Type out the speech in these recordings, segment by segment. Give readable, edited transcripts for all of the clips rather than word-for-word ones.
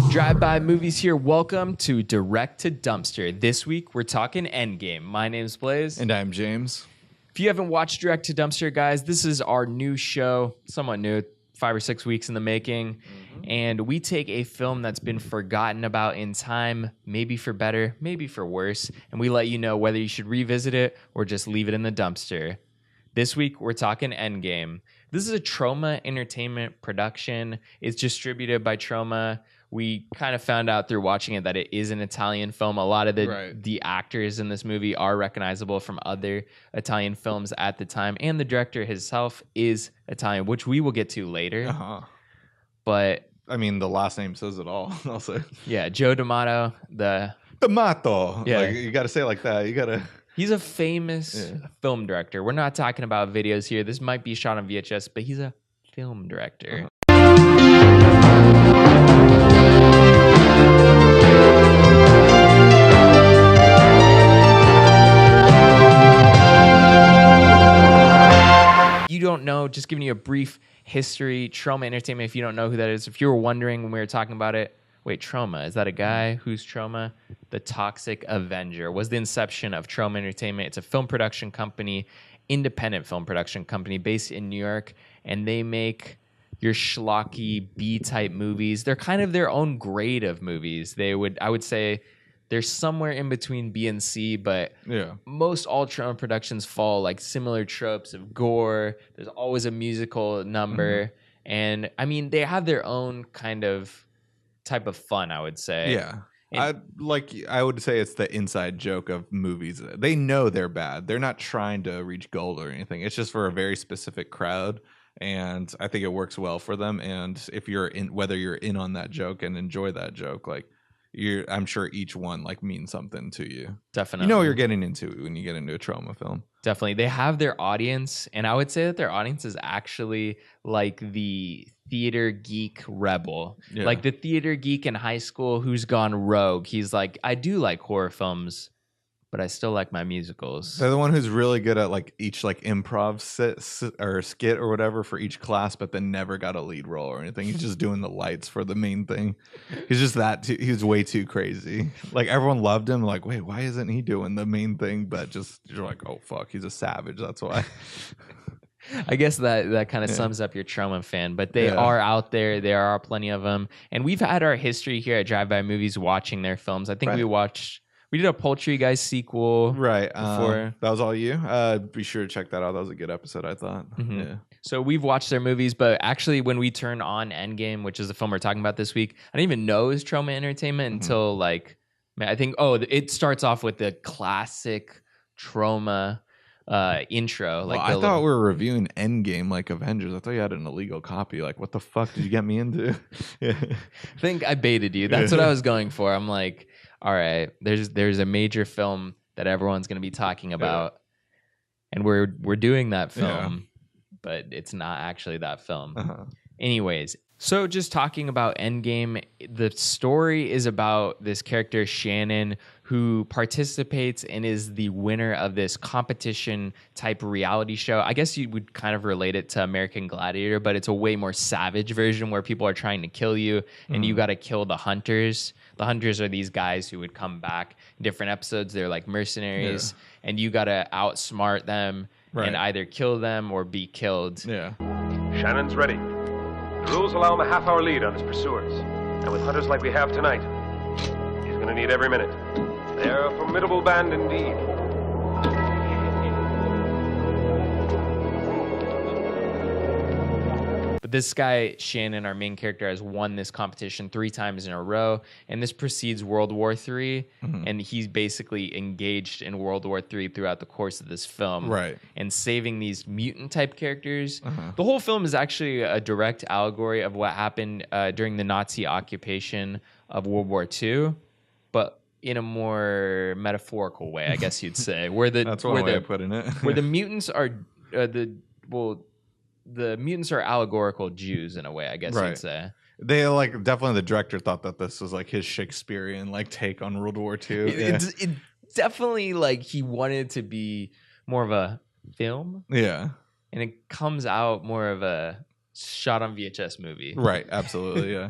Drive-by movies here. Welcome to Direct to Dumpster. This week we're talking Endgame. My name's Blaise. And I'm James. If you haven't watched Direct to Dumpster, guys, this is our new show, somewhat new, 5 or 6 weeks in the making. And we take a film that's been forgotten about in time, maybe for better, maybe for worse, and we let you know whether you should revisit it or just leave it in the dumpster. This week, we're talking Endgame. This is a Troma Entertainment production. It's distributed by Troma. We kind of found out through watching it that it is an Italian film. A lot of the actors in this movie are recognizable from other Italian films at the time. And the director himself is Italian, which we will get to later. But I mean, the last name says it all. Also, yeah, Joe D'Amato, D'Amato. Yeah. Like, you got to say it like that. You got to. He's a famous film director. We're not talking about videos here. This might be shot on VHS, but he's a film director. You don't know, just giving you a brief history. Troma Entertainment, if you don't know who that is, if you were wondering when we were talking about it, wait, Troma, is that a guy? Who's Troma? The Toxic Avenger was the inception of Troma Entertainment. It's a film production company, independent film production company based in New York, and they make your schlocky B-type movies. They're kind of their own grade of movies. I would say they're somewhere in between B and C, but most all Troma productions fall like similar tropes of gore. There's always a musical number. And I mean, they have their own kind of type of fun, I would say. Yeah. I would say it's the inside joke of movies. They know they're bad. They're not trying to reach gold or anything. It's just for a very specific crowd. And I think it works well for them. And if you're in, whether you're in on that joke and enjoy that joke, like, I'm sure each one like means something to you. Definitely. You know what you're getting into when you get into a Troma film. Definitely. They have their audience, and I would say that their audience is actually like the theater geek rebel. Like the theater geek in high school who's gone rogue. He's like, I do like horror films, but I still like my musicals. They're the one who's really good at like each like improv or skit or whatever for each class, but then never got a lead role or anything. He's just doing the lights for the main thing. He's just he's way too crazy. Like everyone loved him. Like, wait, why isn't he doing the main thing? But just you're like, oh fuck, he's a savage. That's why. I guess that kind of sums up your Troma fan, but they are out there. There are plenty of them, and we've had our history here at Drive By Movies watching their films. I think we did a Poultry Guys sequel. Right. Before. That was all you. Be sure to check that out. That was a good episode, I thought. Yeah. So we've watched their movies, but actually when we turned on Endgame, which is the film we're talking about this week, I didn't even know it was Troma Entertainment until like, I think, it starts off with the classic Troma intro. Like I thought we were reviewing Endgame like Avengers. I thought you had an illegal copy. Like, what the fuck did you get me into? I think I baited you. That's what I was going for. I'm like, all right, there's a major film that everyone's going to be talking about, and we're doing that film, but it's not actually that film. Anyways, so just talking about Endgame, the story is about this character Shannon who participates and is the winner of this competition type reality show. I guess you would kind of relate it to American Gladiator, but it's a way more savage version where people are trying to kill you and you got to kill the hunters. The hunters are these guys who would come back in different episodes. They're like mercenaries and you got to outsmart them and either kill them or be killed. Shannon's ready. The rules allow him a half-hour lead on his pursuers. And with hunters like we have tonight, he's going to need every minute. They're a formidable band indeed. But this guy, Shannon, our main character, has won this competition 3 times in a row. And this precedes World War III. And he's basically engaged in World War III throughout the course of this film. And saving these mutant-type characters. The whole film is actually a direct allegory of what happened during the Nazi occupation of World War II. But in a more metaphorical way, I guess you'd say. That's one way of putting it. Where the mutants are... the mutants are allegorical Jews in a way, I guess you'd say. They like definitely the director thought that this was like his Shakespearean like take on World War II. It definitely like he wanted to be more of a film. Yeah. And it comes out more of a shot on VHS movie. Right, absolutely, yeah.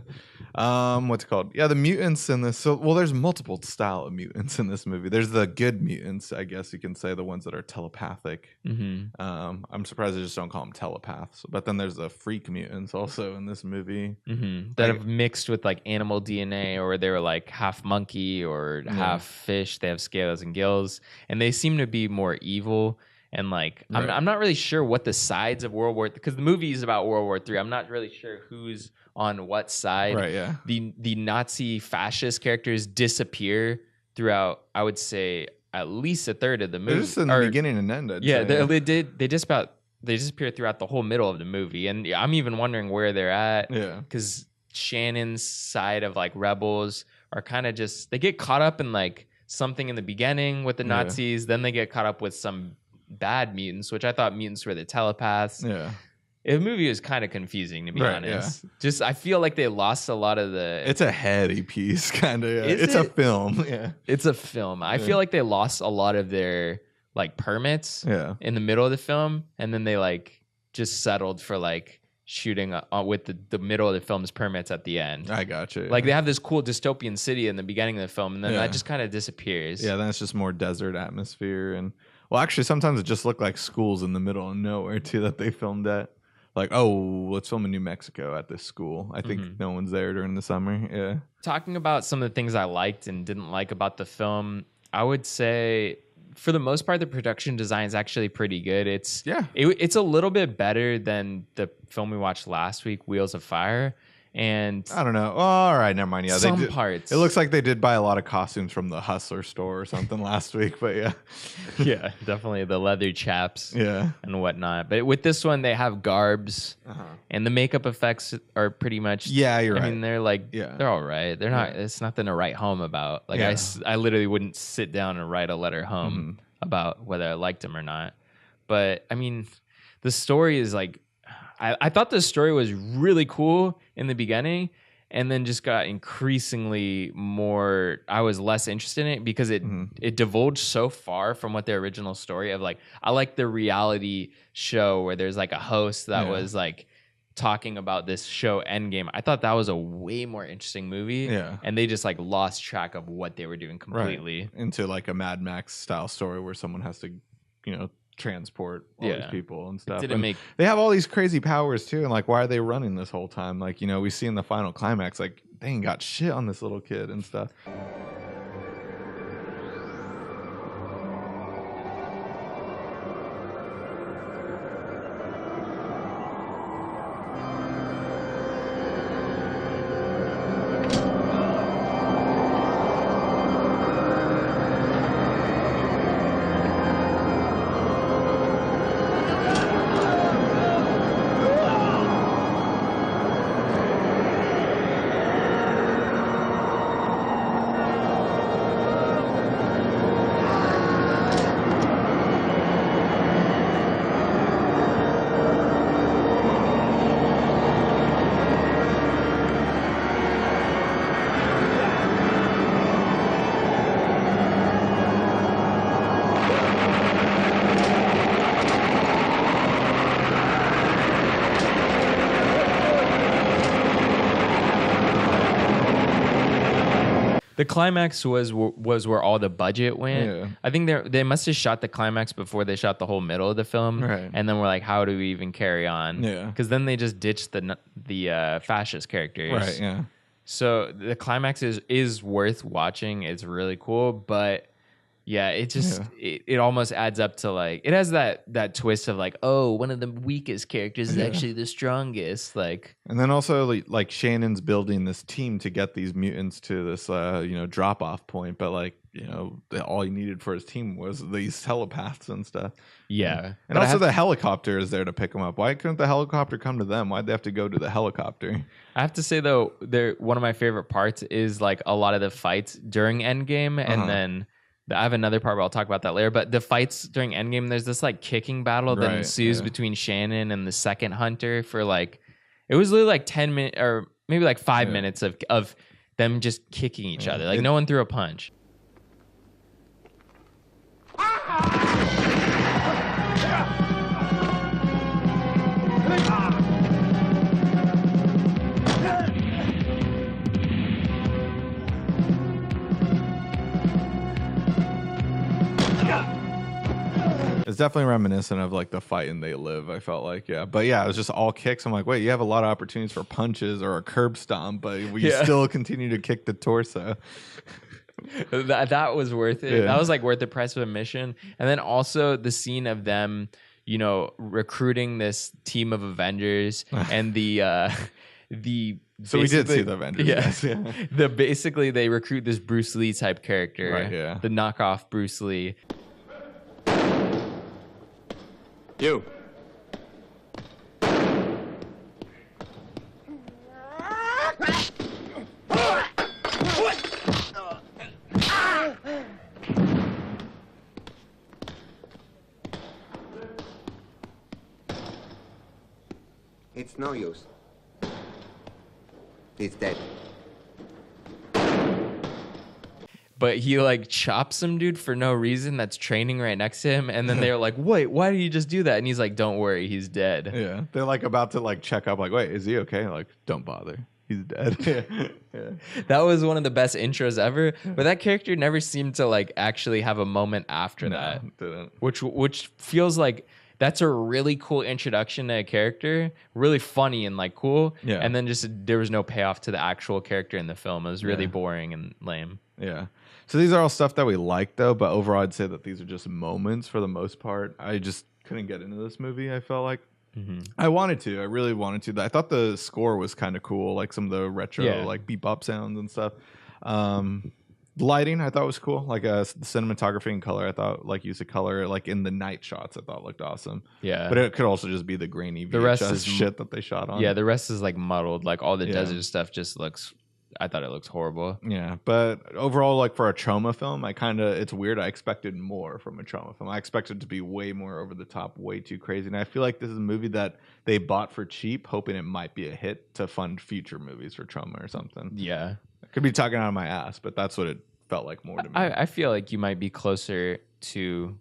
What's it called? Yeah, the mutants in this. So, well, there's multiple style of mutants in this movie. There's the good mutants, I guess you can say, the ones that are telepathic. I'm surprised they just don't call them telepaths. But then there's the freak mutants also in this movie that have mixed with like animal DNA, or they were like half monkey or half fish. They have scales and gills, and they seem to be more evil. And like, I'm not really sure what the sides of World War, because the movie is about World War III. I'm not really sure who's on what side. Right, yeah. The Nazi fascist characters disappear throughout, I would say, at least a third of the movie. They're just in the beginning and end. They disappear throughout the whole middle of the movie. And I'm even wondering where they're at. Yeah. Because Shannon's side of like rebels are kind of just, they get caught up in like something in the beginning with the Nazis. Then they get caught up with some bad mutants, which I thought mutants were the telepaths. Yeah. The movie was kind of confusing, to be honest. Just, I feel like they lost a lot of the... It's a heady piece, kind of. Yeah. It's a film. Yeah. It's a film. I feel like they lost a lot of their like permits in the middle of the film, and then they like just settled for like shooting with the middle of the film's permits at the end. I gotcha. Like they have this cool dystopian city in the beginning of the film, and then that just kind of disappears. Yeah, then it's just more desert atmosphere. And well, actually, sometimes it just looked like schools in the middle of nowhere too that they filmed at. Like, oh, let's film in New Mexico at this school. I think no one's there during the summer. Yeah. Talking about some of the things I liked and didn't like about the film, I would say, for the most part, the production design is actually pretty good. It's a little bit better than the film we watched last week, Wheels of Fire. And I don't know. Oh, all right, never mind. Yeah, some parts. It looks like they did buy a lot of costumes from the Hustler store or something last week. But yeah, definitely the leather chaps, and whatnot. But with this one, they have garbs, and the makeup effects are pretty much. Yeah, you're right. I mean, they're like, they're all right. They're not. It's nothing to write home about. Like I literally wouldn't sit down and write a letter home about whether I liked them or not. But I mean, the story is like. I thought the story was really cool in the beginning, and then just got increasingly more. I was less interested in it because it divulged so far from what the original story of like. I like the reality show where there's like a host that was like talking about this show Endgame. I thought that was a way more interesting movie. Yeah, and they just like lost track of what they were doing completely into like a Mad Max style story where someone has to, transport all these people and stuff. They have all these crazy powers too, and like, why are they running this whole time? Like, we see in the final climax, like they ain't got shit on this little kid and stuff. The climax was where all the budget went. Yeah. I think they must have shot the climax before they shot the whole middle of the film, and then we're like, how do we even carry on? Yeah, because then they just ditched the fascist characters. Right. Yeah. So the climax is worth watching. It's really cool, but yeah, it just it almost adds up to like it has that twist of like, oh, one of the weakest characters is actually the strongest. Like, and then also like Shannon's building this team to get these mutants to this drop off point, but like all he needed for his team was these telepaths and stuff. Yeah, and also the helicopter is there to pick them up. Why couldn't the helicopter come to them? Why'd they have to go to the helicopter? I have to say though, one of my favorite parts is like a lot of the fights during Endgame, and then. I have another part where I'll talk about that later, but the fights during Endgame, there's this like kicking battle that ensues between Shannon and the second hunter for like, it was literally like 10 minutes or maybe like 5 minutes of them just kicking each other. Like no one threw a punch. definitely reminiscent of like the Fight and They Live. I felt like, yeah, but yeah, it was just all kicks. I'm like, wait, you have a lot of opportunities for punches or a curb stomp, but we still continue to kick the torso. That was worth it. Yeah. That was like worth the price of admission. And then also the scene of them, you know, recruiting this team of Avengers and the So we did see the Avengers. Yes. Yeah. Basically they recruit this Bruce Lee type character. Right, yeah. The knockoff Bruce Lee. You. It's no use. It's dead. But he like chops some dude for no reason that's training right next to him. And then they're like, wait, why did you just do that? And he's like, don't worry, he's dead. Yeah. They're like about to like check up, like, wait, is he okay? Like, don't bother. He's dead. Yeah. That was one of the best intros ever. But that character never seemed to like actually have a moment after that. Didn't. Which feels like that's a really cool introduction to a character, really funny and like cool. Yeah. And then just there was no payoff to the actual character in the film. It was really boring and lame. Yeah. So these are all stuff that we like though, but overall I'd say that these are just moments for the most part. I just couldn't get into this movie, I felt like. I wanted to. I really wanted to. I thought the score was kind of cool, like some of the retro like bebop sounds and stuff. Lighting I thought was cool, like the cinematography and color. I thought like use of color like in the night shots I thought looked awesome. Yeah. But it could also just be the grainy VHS The rest is shit that they shot on. Yeah, the rest is like muddled. Like all the Yeah. desert stuff just looks, I thought it looks horrible. Yeah, but overall, like for a trauma film, it's weird. I expected more from a trauma film. I expected it to be way more over the top, way too crazy. And I feel like this is a movie that they bought for cheap, hoping it might be a hit to fund future movies for trauma or something. Yeah. I could be talking out of my ass, but that's what it felt like more to me. I feel like you might be closer to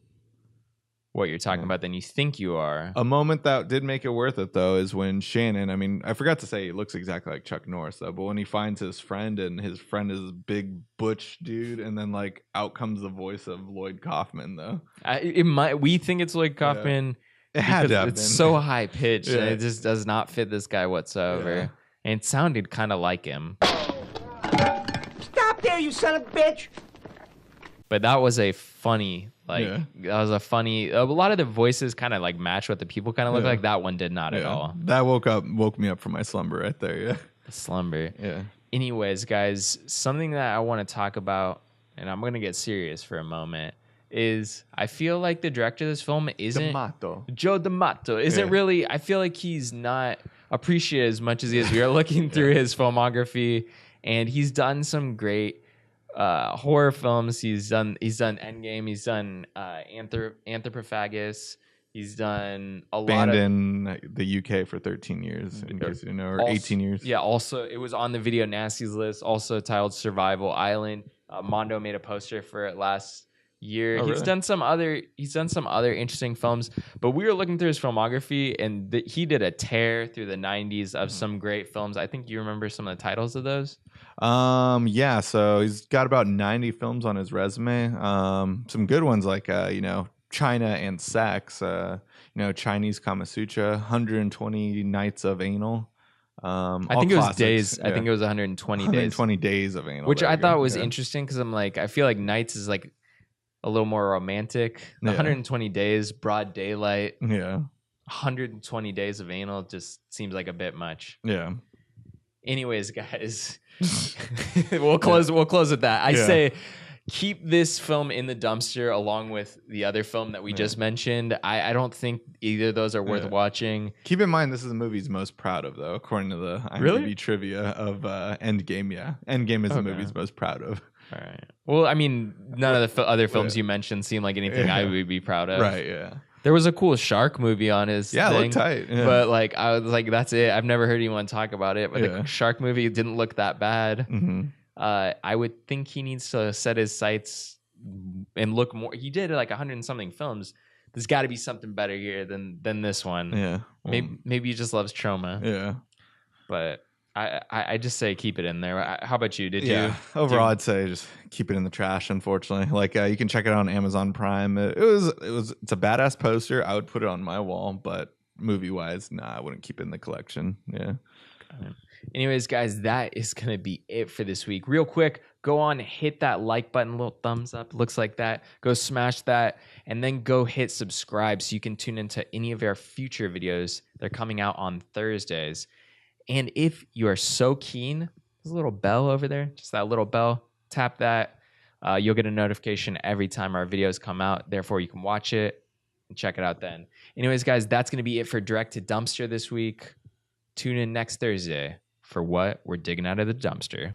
what you're talking about than you think you are. A moment that did make it worth it, though, is when Shannon, I mean, I forgot to say he looks exactly like Chuck Norris, though, but when he finds his friend and his friend is a big butch dude, and then like out comes the voice of Lloyd Kaufman, though. We think it's Lloyd Kaufman. It had to have It's been. so high pitched and Yeah. it just does not fit this guy whatsoever. Yeah. And it sounded kind of like him. Stop there, you son of a bitch! But that was a funny, like, Yeah. that was a funny, a lot of the voices kind of like match what the people kind of look Yeah. like. That one did not at Yeah. all. That woke me up from my slumber right there, yeah. Slumber. Yeah. Anyways, guys, something that I want to talk about, and I'm going to get serious for a moment, is I feel like the director of this film isn't Joe D'Amato. Isn't really, I feel like he's not appreciated as much as he is. We are looking through his filmography, and he's done some great horror films. He's done Endgame. He's done Anthropophagus. He's done a lot Banned of in the UK for 13 years, in case you know, or also- 18 years. Yeah, also it was on the Video Nasties list, also titled Survival Island. Mondo made a poster for it last year. Oh, He's really? done some other interesting films, but we were looking through his filmography and he did a tear through the 90s of some great films. I think you remember some of the titles of those. Yeah, so he's got about 90 films on his resume. Some good ones like China and Sex, Chinese Kama Sutra, 120 Nights of Anal. I think it was days. I think it was 120 days. 120 days of anal. Which there I you thought go. was Yeah. interesting because I'm like, I feel like Nights is like a little more romantic. Yeah. 120 days, broad daylight, Yeah. 120 days of anal just seems like a bit much. Yeah. Anyways, guys, we'll close with that. I Yeah. say keep this film in the dumpster along with the other film that we just mentioned. I don't think either of those are worth watching. Keep in mind, this is the movie he's most proud of, though, according to the IMDb Really? trivia of Endgame. Yeah. Endgame is the movie he's most proud of. All right. Well, I mean, none of the other films you mentioned seem like anything I Yeah. would be proud of. Right. Yeah. There was a cool shark movie on his Yeah, it thing, looked tight. Yeah. but like I was like, that's it. I've never heard anyone talk about it. But Yeah. the shark movie didn't look that bad. hmm I would think he needs to set his sights and look more. He did like 100 and something films. There's got to be something better here than this one. Yeah. Well, Maybe he just loves trauma. Yeah. But I just say keep it in there. How about you? Did you? Overall, I'd say just keep it in the trash. Unfortunately, like you can check it out on Amazon Prime. It's a badass poster. I would put it on my wall, but movie wise, nah, I wouldn't keep it in the collection. Yeah. Anyways, guys, that is going to be it for this week. Real quick, go on, hit that like button, little thumbs up, looks like that. Go smash that, and then go hit subscribe so you can tune into any of our future videos. They're coming out on Thursdays. And if you are so keen, there's a little bell over there, just that little bell. Tap that. You'll get a notification every time our videos come out. Therefore, you can watch it and check it out then. Anyways, guys, that's going to be it for Direct to Dumpster this week. Tune in next Thursday for what we're digging out of the dumpster.